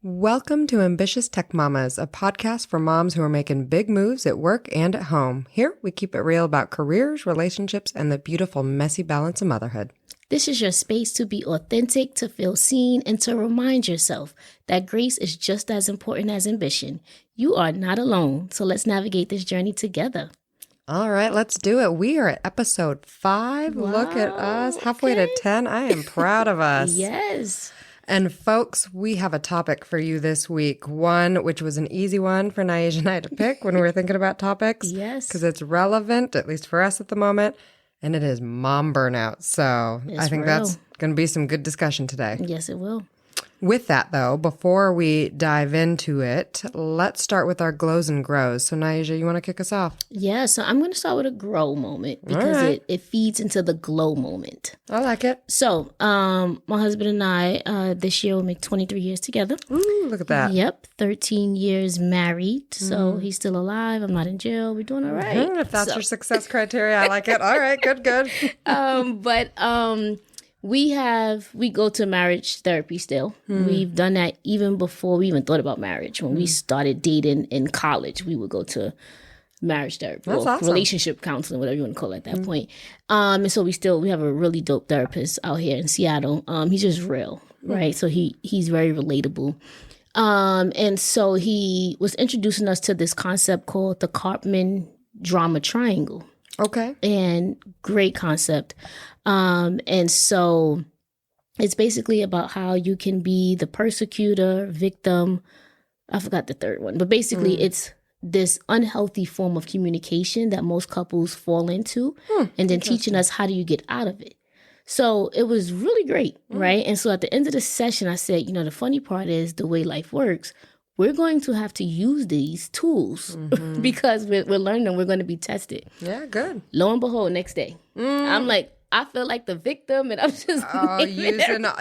Welcome to Ambitious Tech Mamas, a podcast for moms who are making big moves at work and at home. Here, we keep it real about careers, relationships, and the beautiful, messy balance of motherhood. This is your space to be authentic, to feel seen, and to remind yourself that grace is just as important as ambition. You are not alone, so let's navigate this journey together. All right, let's do it. We are at episode 5. Wow, look at us, halfway to 10. I am proud of us. Yes. And folks, we have a topic for you this week. One, which was an easy one for Naija and I to pick when we were thinking about topics. Yes. Because it's relevant, at least for us at the moment. And it is mom burnout. So I think that's going to be some good discussion today. Yes, it will. With that, though, before we dive into it, let's start with our glows and grows. So, Naija, you want to kick us off? Yeah, so I'm going to start with a grow moment because it feeds into the glow moment. I like it. So, my husband and I, this year, will make 23 years together. Ooh, look at that. Yep, 13 years married. So, he's still alive. I'm not in jail. We're doing all right. If that's your success criteria, I like it. All right, good. We go to marriage therapy still. We've done that even before we even thought about marriage. When we started dating in college, we would go to marriage therapy. That's awesome. Relationship counseling, whatever you want to call it at that point. And so we have a really dope therapist out here in Seattle. He's just real, right? So he's very relatable. And so he was introducing us to this concept called the Karpman drama triangle. Okay. And great concept. And so it's basically about how you can be the persecutor, victim. I forgot the third one, but basically it's this unhealthy form of communication that most couples fall into and then teaching us how do you get out of it. So it was really great, right? And so at the end of the session, I said, the funny part is the way life works. We're going to have to use these tools because we're learning, we're going to be tested. Yeah, good. Lo and behold, next day, I'm like, I feel like the victim, and I'm just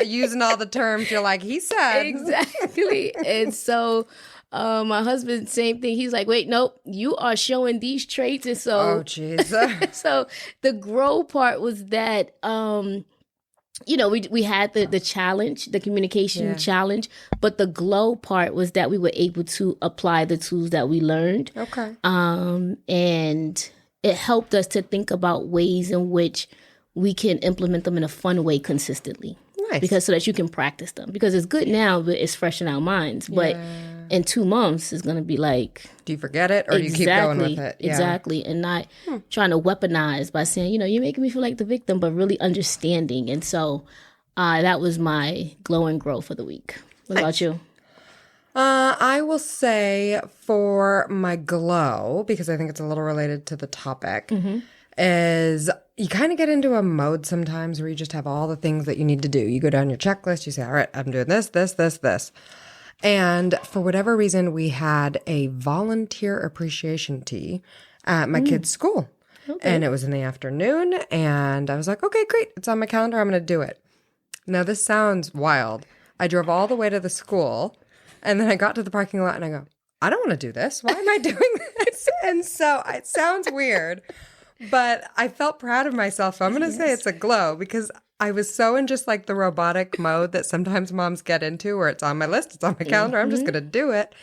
using all the terms you're like, he said. Exactly. And so my husband, same thing. He's like, wait, nope, you are showing these traits. And so, oh, jeez. So the grow part was that, we had the challenge, the communication challenge, but the glow part was that we were able to apply the tools that we learned. Okay. And it helped us to think about ways in which we can implement them in a fun way consistently. Nice. Because so that you can practice them. Because it's good now, but it's fresh in our minds. But in 2 months, it's going to be like... Do you forget it or you keep going with it? Yeah. Exactly. And not trying to weaponize by saying, you're making me feel like the victim, but really understanding. And so that was my glow and grow for the week. What about you? I will say for my glow, because I think it's a little related to the topic, is you kind of get into a mode sometimes where you just have all the things that you need to do. You go down your checklist, you say, all right, I'm doing this. And for whatever reason, we had a volunteer appreciation tea at my kid's school. Okay. And it was in the afternoon. And I was like, okay, great. It's on my calendar. I'm going to do it. Now, this sounds wild. I drove all the way to the school. And then I got to the parking lot and I go, I don't want to do this. Why am I doing this? And so it sounds weird, but I felt proud of myself. So I'm going to say it's a glow because I was so in just like the robotic mode that sometimes moms get into where it's on my list, it's on my calendar, I'm just going to do it.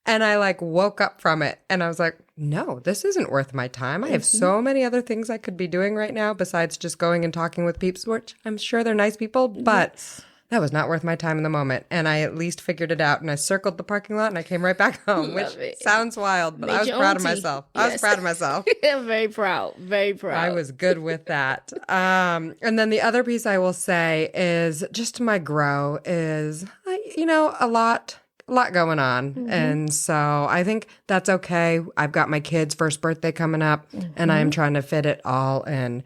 And I like woke up from it and I was like, no, this isn't worth my time. I have so many other things I could be doing right now besides just going and talking with peeps, which I'm sure they're nice people, but that was not worth my time in the moment. And I at least figured it out and I circled the parking lot and I came right back home, which sounds wild, but I was proud of myself. I was proud of myself. I'm very proud. Very proud. I was good with that. And then the other piece I will say is just my grow is, a lot going on. And so I think that's okay. I've got my kid's first birthday coming up and I'm trying to fit it all in.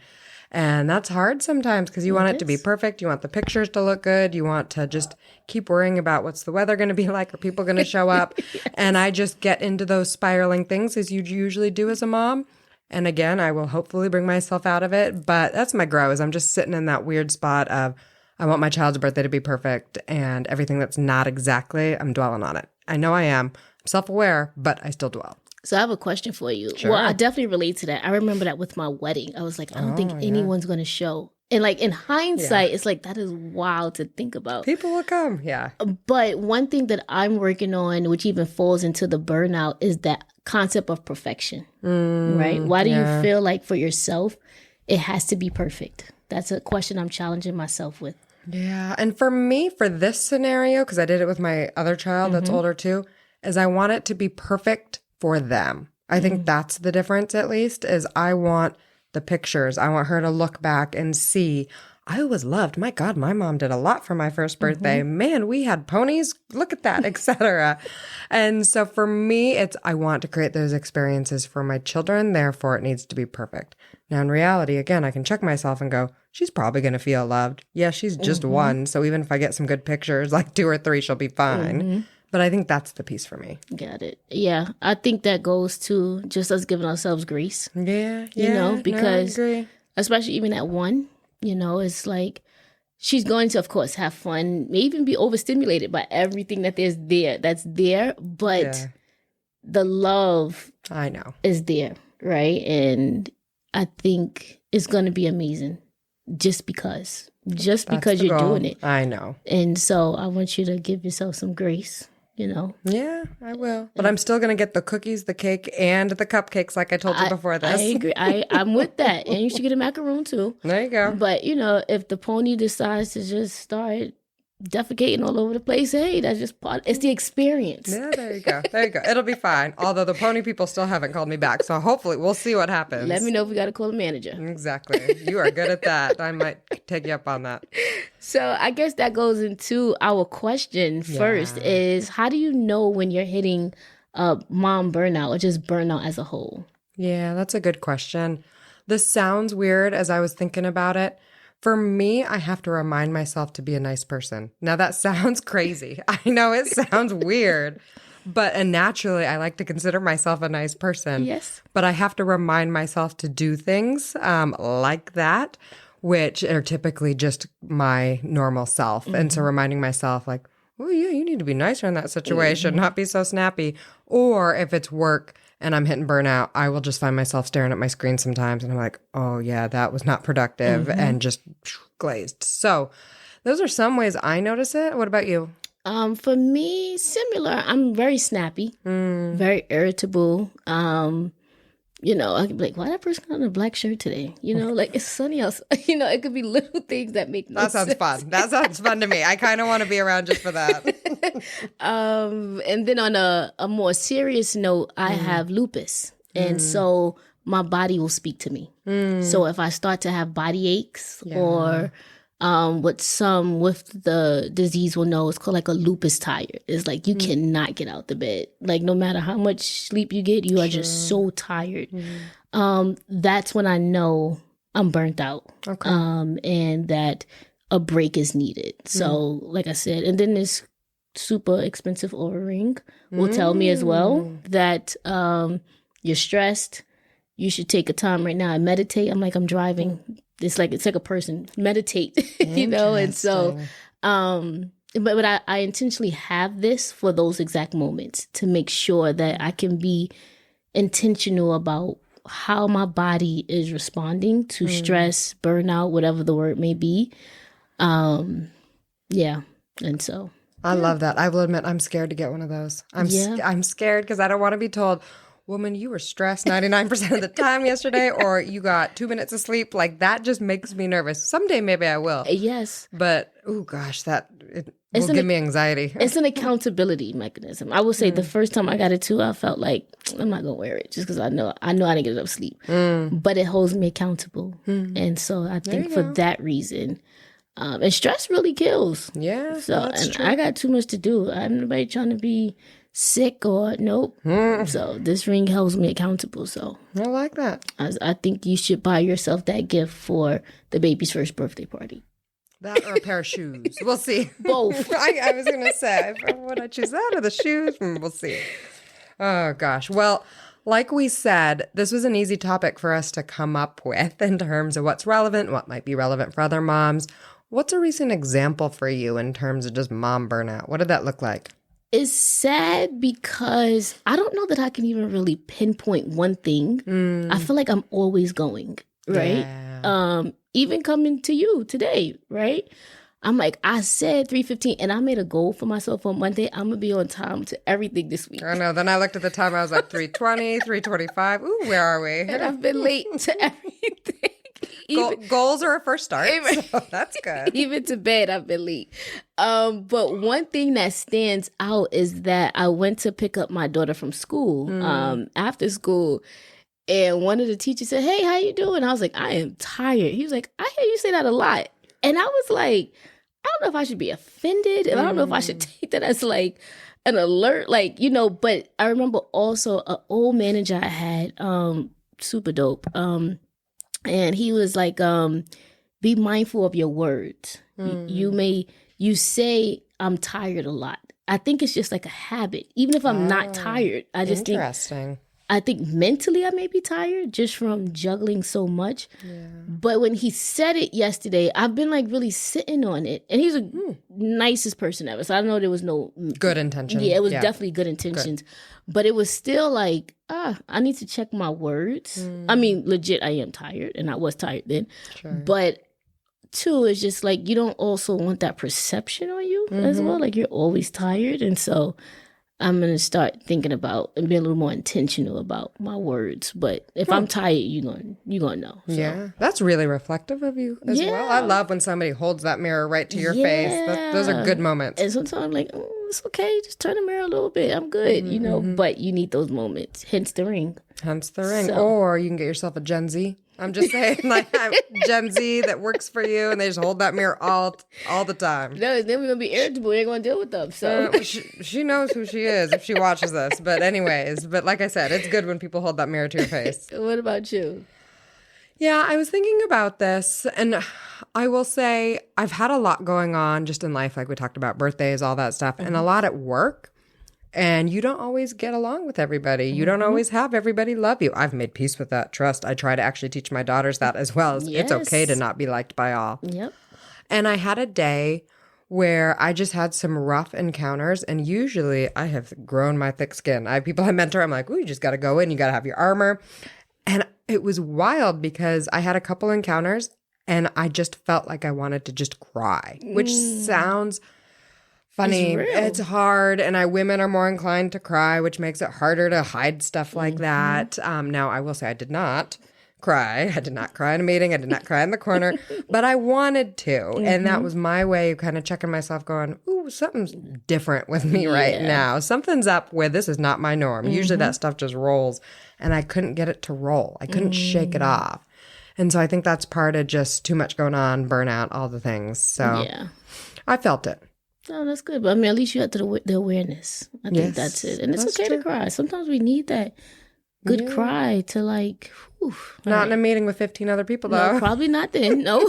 And that's hard sometimes because you want it to be perfect. You want the pictures to look good. You want to just keep worrying about what's the weather going to be like. Are people going to show up? And I just get into those spiraling things as you usually do as a mom. And again, I will hopefully bring myself out of it. But that's my grow is I'm just sitting in that weird spot of I want my child's birthday to be perfect. And everything that's not exactly, I'm dwelling on it. I know I am. I'm self-aware, but I still dwell. So I have a question for you. Sure. Well, I definitely relate to that. I remember that with my wedding. I was like, I don't think anyone's going to show. And like in hindsight, it's like, that is wild to think about. People will come. Yeah. But one thing that I'm working on, which even falls into the burnout, is that concept of perfection, right? Why do you feel like for yourself, it has to be perfect? That's a question I'm challenging myself with. Yeah. And for me, for this scenario, because I did it with my other child that's older too, is I want it to be perfect for them. I think that's the difference, at least, is I want the pictures. I want her to look back and see, I was loved. My God, my mom did a lot for my first birthday. Man, we had ponies. Look at that, etc. And so for me, I want to create those experiences for my children. Therefore, it needs to be perfect. Now, in reality, again, I can check myself and go, she's probably going to feel loved. Yeah, she's just one. So even if I get some good pictures, like 2 or 3, she'll be fine. But I think that's the piece for me. Got it. Yeah. I think that goes to just us giving ourselves grace. Yeah. You know, because I agree. especially even at 1, you know, it's like she's going to, of course, have fun, may even be overstimulated by everything that's there. But the love I know is there, right? And I think it's going to be amazing just because you're doing it. I know. And so I want you to give yourself some grace. You know? Yeah, I will. But I'm still going to get the cookies, the cake, and the cupcakes like I told you before this. I agree. I'm with that. And you should get a macaroon too. There you go. But, you know, if the pony decides to just start defecating all over the place, hey, that's just it's the experience. Yeah, there you go. There you go. It'll be fine. Although the pony people still haven't called me back. So hopefully we'll see what happens. Let me know if we got to call the manager. Exactly. You are good at that. I might take you up on that. So I guess that goes into our question first is, how do you know when you're hitting mom burnout or just burnout as a whole? Yeah, that's a good question. This sounds weird as I was thinking about it. For me, I have to remind myself to be a nice person. Now, that sounds crazy. I know it sounds weird, but naturally, I like to consider myself a nice person. Yes. But I have to remind myself to do things like that, which are typically just my normal self. And so reminding myself like, oh, yeah, you need to be nicer in that situation, not be so snappy. Or if it's work and I'm hitting burnout, I will just find myself staring at my screen sometimes and I'm like, oh yeah, that was not productive and just glazed. So those are some ways I notice it. What about you? For me, similar. I'm very snappy, very irritable. You know, I could be like, why that person got on a black shirt today? You know, like it's sunny outside. You know, it could be little things that make no sense. That sounds fun. That sounds fun to me. I kind of want to be around just for that. And then on a more serious note, I have lupus. And so my body will speak to me. So if I start to have body aches or what some with the disease will know, it's called like a lupus tired. It's like you cannot get out the bed. Like no matter how much sleep you get, you are just so tired. That's when I know I'm burnt out. Okay. And that a break is needed. So like I said, and then this super expensive Oura Ring will tell me as well that you're stressed. You should take a time right now and meditate. I'm like, I'm driving. It's like a person. Meditate, you know? And so, but I intentionally have this for those exact moments to make sure that I can be intentional about how my body is responding to stress, burnout, whatever the word may be. Yeah. And so. I love that. I will admit I'm scared to get one of those. I'm scared because I don't want to be told, woman, you were stressed 99% of the time yesterday, or you got 2 minutes of sleep. Like that just makes me nervous. Someday maybe I will. Yes. But, oh gosh, it will give me anxiety. It's an accountability mechanism. I will say the first time I got it too, I felt like I'm not going to wear it just because I know I didn't get enough sleep. But it holds me accountable. And so I think for that reason, and stress really kills. Yeah, so that's true. I got too much to do. I'm nobody trying to be sick or nope. So this ring holds me accountable. So I like that. I think you should buy yourself that gift for the baby's first birthday party. That or a pair of shoes. We'll see. Both. I was going to say, would I choose that or the shoes? We'll see. Oh, gosh. Well, like we said, this was an easy topic for us to come up with in terms of what's relevant, what might be relevant for other moms. What's a recent example for you in terms of just mom burnout? What did that look like? It's sad because I don't know that I can even really pinpoint one thing. I feel like I'm always going, right? Yeah. even coming to you today, right? I'm like, I said 3:15, and I made a goal for myself on Monday. I'm going to be on time to everything this week. I know. Then I looked at the time. I was like, 3:20, 3:25. Ooh, where are we? And I've been late to everything. Goals are a first start, so that's good. Even to bed, I've been late. But one thing that stands out is that I went to pick up my daughter from school after school. And one of the teachers said, hey, how you doing? I was like, I am tired. He was like, I hear you say that a lot. And I was like, I don't know if I should be offended. And I don't know if I should take that as like an alert, like, you know. But I remember also an old manager I had, super dope. And he was like, be mindful of your words. You say I'm tired a lot. I think it's just like a habit. Even if I'm not tired, I just think mentally I may be tired just from juggling so much. Yeah. But when he said it yesterday, I've been like really sitting on it. And he's the nicest person ever. So I know there was no good intention. Yeah, it was definitely good intentions. Good. But it was still like, I need to check my words. I mean, legit, I am tired. And I was tired then. Sure. But two, it's just like you don't also want that perception on you as well. Like you're always tired. And so I'm going to start thinking about and be a little more intentional about my words. But if I'm tired, you're going to know. So. Yeah. That's really reflective of you as well. I love when somebody holds that mirror right to your face. Those are good moments. And sometimes I'm like, it's okay. Just turn the mirror a little bit. I'm good, you know. But you need those moments. Hence the ring. So. Or you can get yourself a Gen Z. I'm just saying, like, I'm Gen Z that works for you, and they just hold that mirror all the time. No, then we're going to be irritable. We ain't going to deal with them. So she knows who she is if she watches this. But anyways, like I said, it's good when people hold that mirror to your face. What about you? Yeah, I was thinking about this, and I will say I've had a lot going on just in life, like we talked about birthdays, all that stuff, and a lot at work. And you don't always get along with everybody. You don't always have everybody love you. I've made peace with that. Trust. I try to actually teach my daughters that as well. It's okay to not be liked by all. Yep. And I had a day where I just had some rough encounters. And usually I have grown my thick skin. I have people I mentor. I'm like, ooh, you just got to go in. You got to have your armor. And it was wild because I had a couple encounters and I just felt like I wanted to just cry, which sounds funny. It's hard, and women are more inclined to cry, which makes it harder to hide stuff like that. Now, I will say I did not cry. I did not cry in a meeting. I did not cry in the corner, but I wanted to, and that was my way of kind of checking myself going, ooh, something's different with me right now. Something's up where this is not my norm. Usually that stuff just rolls, and I couldn't get it to roll. I couldn't shake it off. And so I think that's part of just too much going on, burnout, all the things. So I felt it. Oh, that's good. But I mean, at least you had the awareness. I think that's it. And it's okay to cry. Sometimes we need that good cry to like, whew, not in a meeting with 15 other people, though. No, probably not then. No.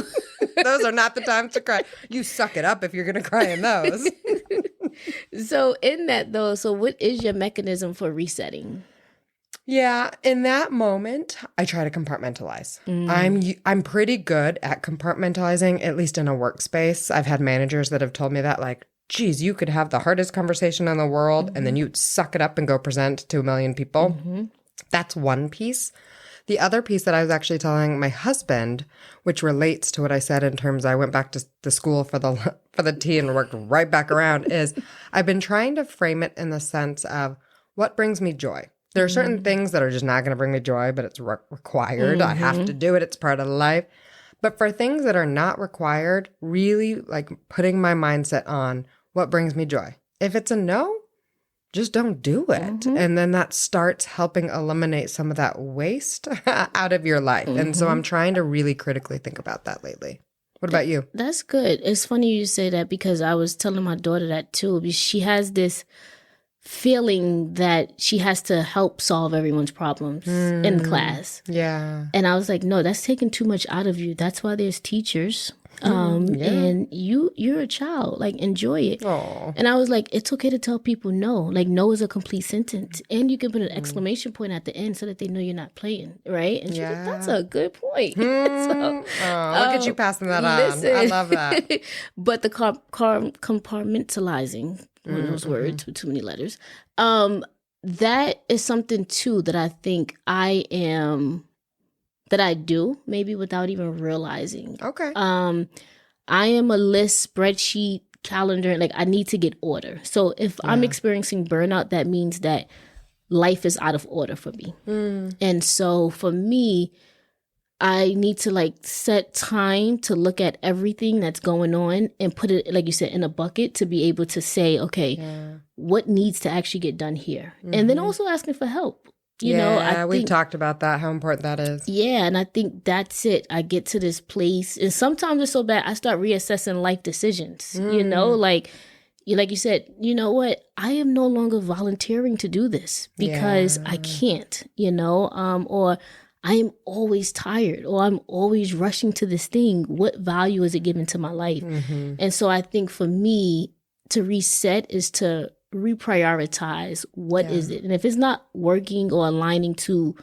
Those are not the times to cry. You suck it up if you're going to cry in those. So in that, though, so what is your mechanism for resetting? Yeah, in that moment, I try to compartmentalize. I'm pretty good at compartmentalizing, at least in a workspace. I've had managers that have told me that, like, geez, you could have the hardest conversation in the world and then you'd suck it up and go present to 1 million people. That's one piece. The other piece that I was actually telling my husband, which relates to what I said in terms I went back to the school for the tea and worked right back around, is I've been trying to frame it in the sense of what brings me joy. There are certain things that are just not going to bring me joy, but it's required. I have to do it. It's part of life. But for things that are not required, really like putting my mindset on what brings me joy. If it's a no, just don't do it. And then that starts helping eliminate some of that waste out of your life. And so I'm trying to really critically think about that lately. What about you? That's good. It's funny you say that because I was telling my daughter that too. She has this feeling that she has to help solve everyone's problems in class. Yeah. And I was like, no, that's taking too much out of you. That's why there's teachers. And you're a child. Like, enjoy it. Aww. And I was like, it's okay to tell people no. Like, no is a complete sentence. And you can put an exclamation point at the end so that they know you're not playing, right? And she's like, that's a good point. So, look at you passing that on. I love that. But the compartmentalizing, one of those words with too many letters, that is something too that I think I am that I do, maybe without even realizing. Okay. I am a list, spreadsheet, calendar. Like, I need to get order. So if I'm experiencing burnout, that means that life is out of order for me. And so for me, I need to like set time to look at everything that's going on and put it, like you said, in a bucket to be able to say, okay, what needs to actually get done here? And then also asking for help. You know, we've talked about that, how important that is. Yeah, and I think that's it. I get to this place, and sometimes it's so bad, I start reassessing life decisions. You know, like you said, you know what? I am no longer volunteering to do this because I can't, you know, or I am always tired, or I'm always rushing to this thing. What value is it giving to my life? And so I think for me, to reset is to reprioritize what is it. And if it's not working or aligning to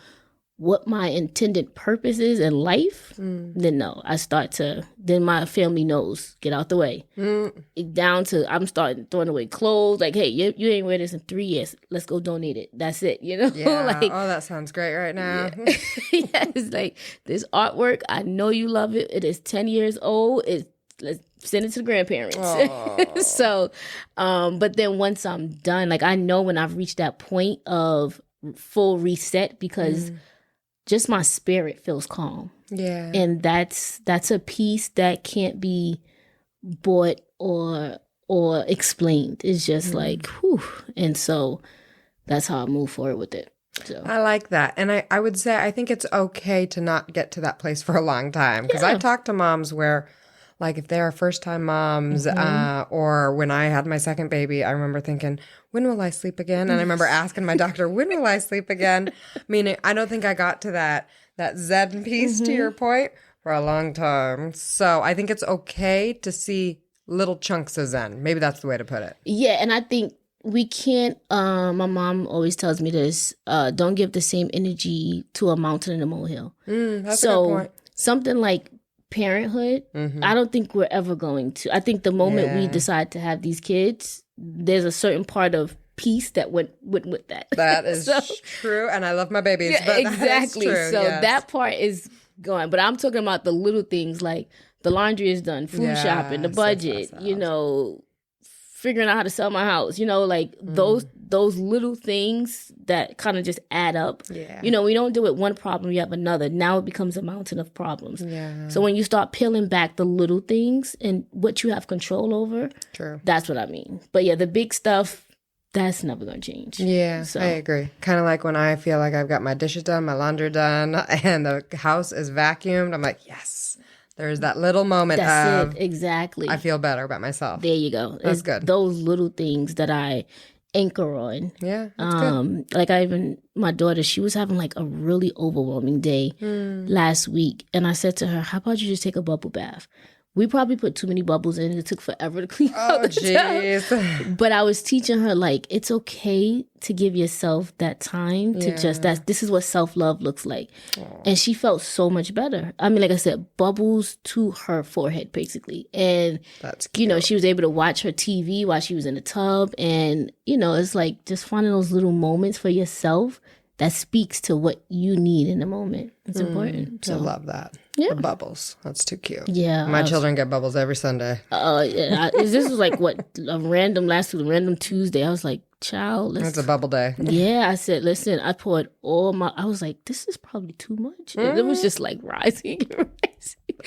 what my intended purpose is in life, then no, then my family knows, get out the way. Down to, I'm starting throwing away clothes. Like, hey, you ain't wear this in 3 years. Let's go donate it. That's it, you know? Yeah. Like, oh, that sounds great right now. It's like, this artwork, I know you love it. It is 10 years old. Let's send it to the grandparents. So, but then once I'm done, like, I know when I've reached that point of full reset, because just my spirit feels calm. Yeah. And that's a piece that can't be bought or explained. It's just like, whew. And so that's how I move forward with it. So. I like that. And I would say, I think it's okay to not get to that place for a long time. Because I talk to moms where, like, if they are first-time moms, or when I had my second baby, I remember thinking, when will I sleep again? And I remember asking my doctor, when will I sleep again? Meaning, I don't think I got to that Zen piece, to your point, for a long time. So I think it's okay to see little chunks of Zen. Maybe that's the way to put it. Yeah, and I think we can't, my mom always tells me this, don't give the same energy to a mountain and a molehill. That's a good point. Something like parenthood, I don't think we're ever going to. I think the moment we decide to have these kids, there's a certain part of peace that went with that. That is true, and I love my babies. Yeah, but exactly. True, so that part is gone. But I'm talking about the little things, like the laundry is done, food shopping, the budget, you know, figuring out how to sell my house, you know, like those little things that kind of just add up. Yeah. You know, we don't do it one problem, you have another. Now it becomes a mountain of problems. Yeah. So when you start peeling back the little things and what you have control over, that's what I mean. But yeah, the big stuff, that's never going to change. Yeah, so. I agree. Kind of like when I feel like I've got my dishes done, my laundry done, and the house is vacuumed, I'm like, yes. There's that little moment That's it, exactly. I feel better about myself. There you go. That's good. Those little things that I anchor on. Yeah, that's good. Like my daughter, she was having like a really overwhelming day last week. And I said to her, how about you just take a bubble bath? We probably put too many bubbles in. It took forever to clean out the tub. But I was teaching her, like, it's okay to give yourself that time to just, this is what self-love looks like. Aww. And she felt so much better. I mean, like I said, bubbles to her forehead, basically. And, that's cute. You know, she was able to watch her TV while she was in the tub. And, you know, it's like just finding those little moments for yourself that speaks to what you need in the moment. It's important. So. I love that. Yeah. The bubbles. That's too cute. Yeah. My children get bubbles every Sunday. This was like a random Tuesday. I was like, child, it's a bubble day. Yeah. I said, listen, I poured I was like, this is probably too much. And it was just like rising.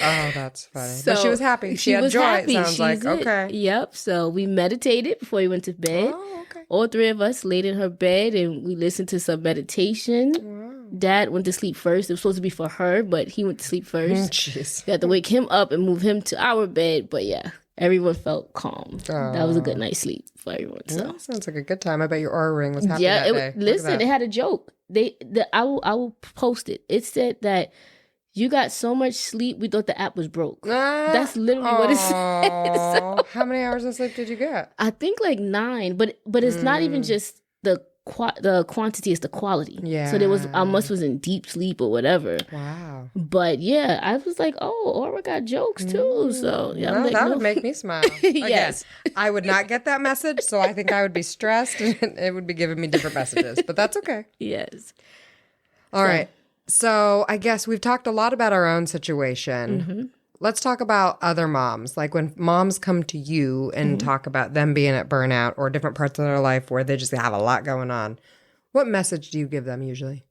Oh, that's funny. So, but she was happy. She had joy. Happy. It sounds like, okay. Yep. So we meditated before we went to bed. Oh, okay. All three of us laid in her bed and we listened to some meditation. Wow. Dad went to sleep first. It was supposed to be for her, but he went to sleep first. Jeez. We had to wake him up and move him to our bed. But yeah, everyone felt calm. That was a good night's sleep for everyone. So yeah, sounds like a good time. I bet your Oura Ring was happy that day. Listen, it had a joke. I will post it. It said that you got so much sleep, we thought the app was broke. That's literally what it said. So, how many hours of sleep did you get? I think like 9, but it's not even just the quantity, it's the quality. Yeah. So I was in deep sleep or whatever. Wow. But yeah, I was like, oh, Aura got jokes too. So yeah, well, that would make me smile. Yes. I would not get that message, so I think I would be stressed and it would be giving me different messages. But that's okay. Yes. All right. So I guess we've talked a lot about our own situation. Let's talk about other moms. Like when moms come to you and talk about them being at burnout or different parts of their life where they just have a lot going on. What message do you give them usually?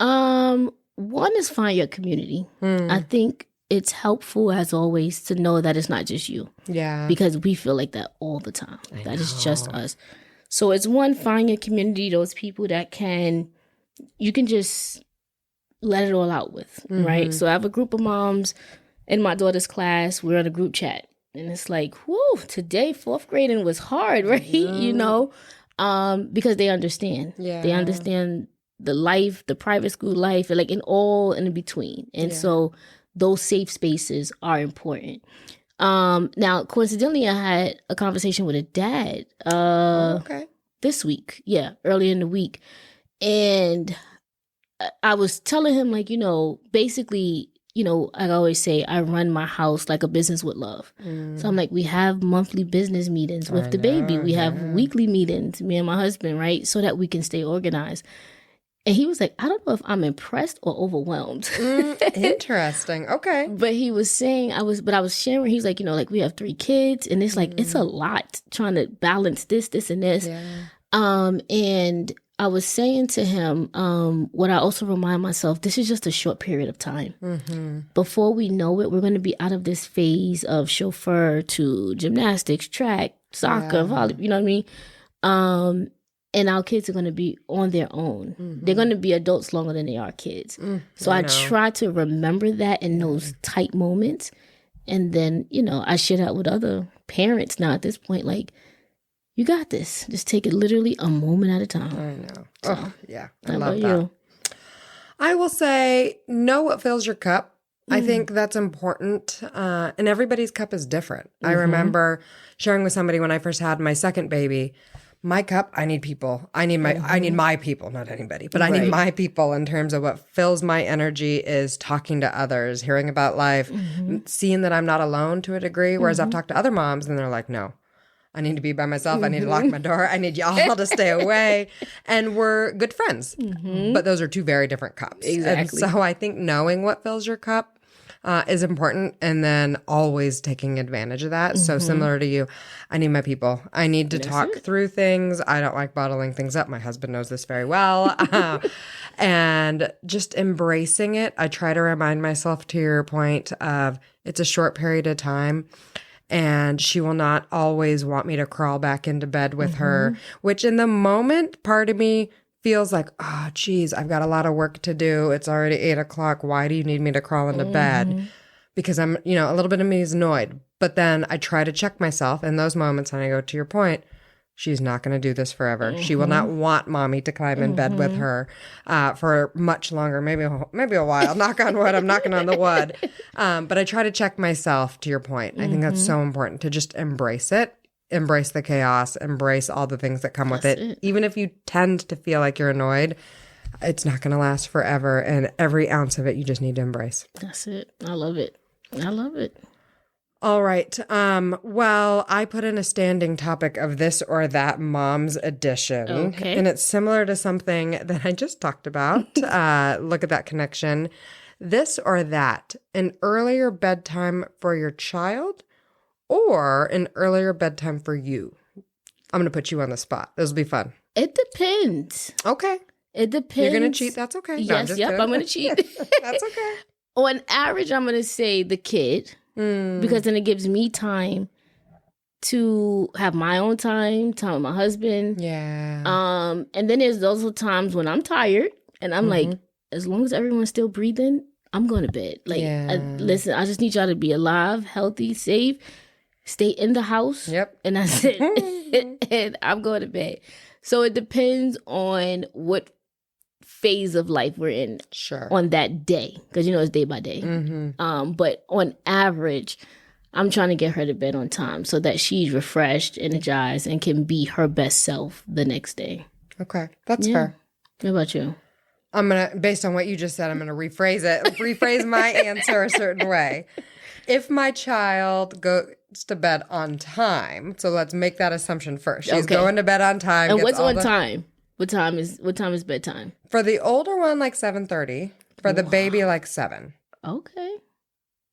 One is find your community. I think it's helpful, as always, to know that it's not just you. Yeah. Because we feel like that all the time. That is just us. So it's one, find your community, those people that you can just let it all out with, right? So I have a group of moms in my daughter's class. We're in a group chat. And it's like, whoo, today, 4th grading was hard, right? You know, because they understand. Yeah. They understand the life, the private school life, like in between. And so those safe spaces are important. Now, coincidentally, I had a conversation with a dad this week. Yeah, earlier in the week. And I was telling him, like, basically, I always say I run my house like a business with love. So I'm like, we have monthly business meetings with the baby. We have weekly meetings, me and my husband, right? So that we can stay organized. And he was like, I don't know if I'm impressed or overwhelmed. Interesting. Okay. But he was saying, I was sharing, he's like, like we have 3 kids and it's like, it's a lot trying to balance this, and this. Yeah. And I was saying to him, what I also remind myself, this is just a short period of time. Before we know it, we're going to be out of this phase of chauffeur to gymnastics, track, soccer, volleyball, you know what I mean? And our kids are going to be on their own. They're going to be adults longer than they are kids. So I try to remember that in those tight moments. And then, I share that with other parents now at this point, like, you got this. Just take it literally a moment at a time. I know. So, yeah. I love that. You? I will say, know what fills your cup. I think that's important. And everybody's cup is different. I remember sharing with somebody when I first had my second baby, my cup, I need people. I need my people, not anybody, but I need my people in terms of what fills my energy is talking to others, hearing about life, seeing that I'm not alone to a degree. Whereas I've talked to other moms and they're like, no, I need to be by myself. I need to lock my door. I need y'all to stay away. And we're good friends. But those are 2 very different cups. Exactly. And so I think knowing what fills your cup is important, and then always taking advantage of that. So similar to you, I need my people. I need to talk through things. I don't like bottling things up. My husband knows this very well. And just embracing it. I try to remind myself, to your point, of it's a short period of time. And she will not always want me to crawl back into bed with her, which in the moment, part of me feels like, oh, geez, I've got a lot of work to do. It's already 8:00. Why do you need me to crawl into bed? Because I'm, a little bit of me is annoyed. But then I try to check myself in those moments and I go, to your point, she's not going to do this forever. She will not want mommy to climb in bed with her for much longer, maybe a while. Knock on wood. I'm knocking on the wood. But I try to check myself, to your point. I think that's so important to just embrace it. Embrace the chaos, embrace all the things that come with it. Even if you tend to feel like you're annoyed, it's not going to last forever. And every ounce of it, you just need to embrace. That's it. I love it. All right. Well, I put in a standing topic of this or that mom's edition. Okay. And it's similar to something that I just talked about. Look at that connection. This or that, an earlier bedtime for your child or an earlier bedtime for you? I'm going to put you on the spot. This will be fun. It depends. Okay. It depends. You're going to cheat? That's okay. Yes, I'm going to cheat. That's okay. On average, I'm going to say the kid, because then it gives me time to have my own time with my husband. Yeah. And then there's those times when I'm tired and I'm like, as long as everyone's still breathing, I'm going to bed. Like, listen, I just need y'all to be alive, healthy, safe. Stay in the house. Yep. And that's it. And I'm going to bed. So it depends on what phase of life we're in on that day. Because, it's day by day. But on average, I'm trying to get her to bed on time so that she's refreshed, energized, and can be her best self the next day. Okay. That's fair. What about you? Based on what you just said, I'm going to rephrase my answer a certain way. If my child goes to bed on time, so let's make that assumption first. She's going to bed on time. And what's on time? What time is bedtime? For the older one, like 7:30. For the baby, like 7. Okay.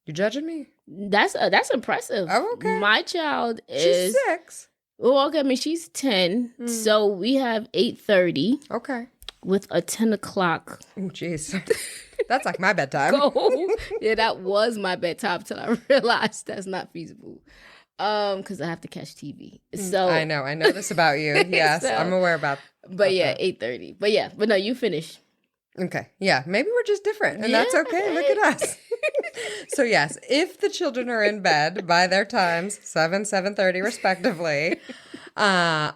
You judging me? That's impressive. Oh, okay. My child is... She's 6. Well, okay, I mean, she's 10. So we have 8:30. Okay. With a 10 o'clock. Oh, jeez. That's like my bedtime. Yeah, that was my bedtime till I realized that's not feasible. Because I have to catch TV. So I know this about you. Yes, so, I'm aware about. But yeah, 8:30. But no, you finish. Okay, yeah, maybe we're just different, and that's okay. Look at us. So yes, if the children are in bed by their times, 7:30 respectively, I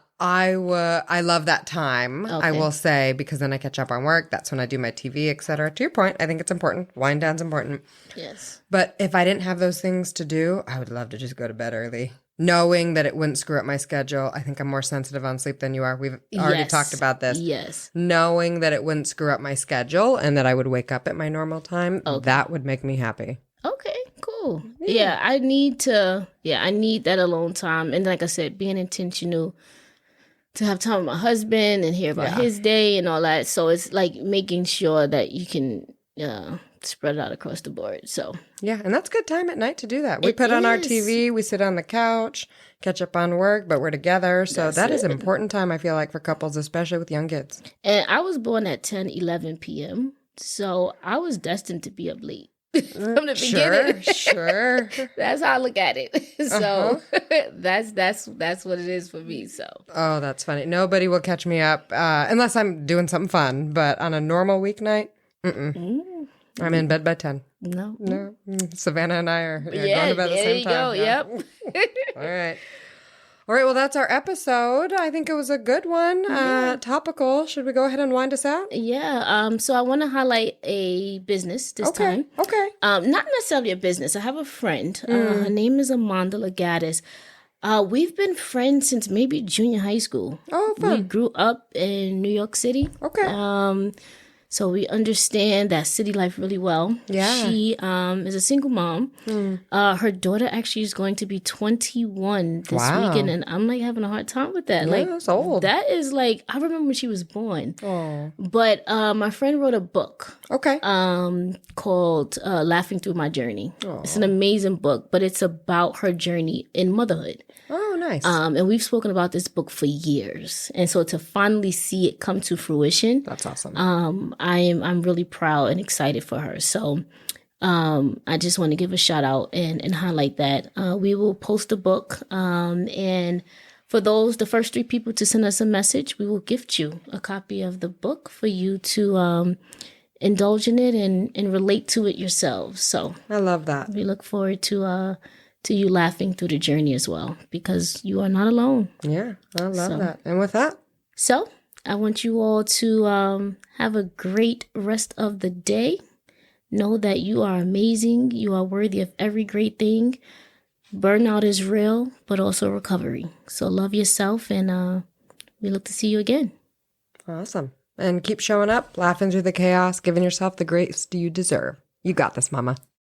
love that time. Okay. I will say, because then I catch up on work. That's when I do my TV, etc. To your point, I think it's important. Wind down's important. Yes. But if I didn't have those things to do, I would love to just go to bed early, knowing that it wouldn't screw up my schedule. I think I'm more sensitive on sleep than you are. We've already talked about this. Yes. Knowing that it wouldn't screw up my schedule and that I would wake up at my normal time, that would make me happy. Okay, cool. Yeah, I need that alone time. And like I said, being intentional to have time with my husband and hear about his day and all that. So it's like making sure that you can spread it out across the board. So yeah, and that's good time at night to do that. We put on our TV, we sit on the couch, catch up on work, but we're together. So that is important time, I feel like, for couples, especially with young kids. And I was born at 11 p.m. So I was destined to be up late. From the beginning. Sure. That's how I look at it. So that's what it is for me. So that's funny. Nobody will catch me up unless I'm doing something fun. But on a normal weeknight, I'm in bed by 10. No. Savannah and I are going to bed at the same time. Go. Yep. All right. Well, that's our episode. I think it was a good one. Topical. Should we go ahead and wind us out? Yeah. So I want to highlight a business this time. Okay. Not necessarily a business. I have a friend. Her name is Amanda Lagaddis. We've been friends since maybe junior high school. Oh, fun. We grew up in New York City. Okay. So we understand that city life really well. Yeah. She is a single mom. Her daughter actually is going to be 21 this weekend, and I'm like having a hard time with that. Yeah, that's old. That is like, I remember when she was born. Oh. But my friend wrote a book. Okay. Called Laughing Through My Journey. Oh. It's an amazing book, but it's about her journey in motherhood. Oh, nice. And we've spoken about this book for years. And so to finally see it come to fruition. That's awesome. I'm really proud and excited for her. So I just want to give a shout out and highlight that. We will post the book. And for the first 3 people to send us a message, we will gift you a copy of the book for you to indulge in it and relate to it yourselves. So I love that. We look forward to you laughing through the journey as well, because you are not alone. Yeah, I love that. And with that? So I want you all to have a great rest of the day. Know that you are amazing. You are worthy of every great thing. Burnout is real, but also recovery. So love yourself, and we look to see you again. Awesome. And keep showing up, laughing through the chaos, giving yourself the grace you deserve. You got this, Mama.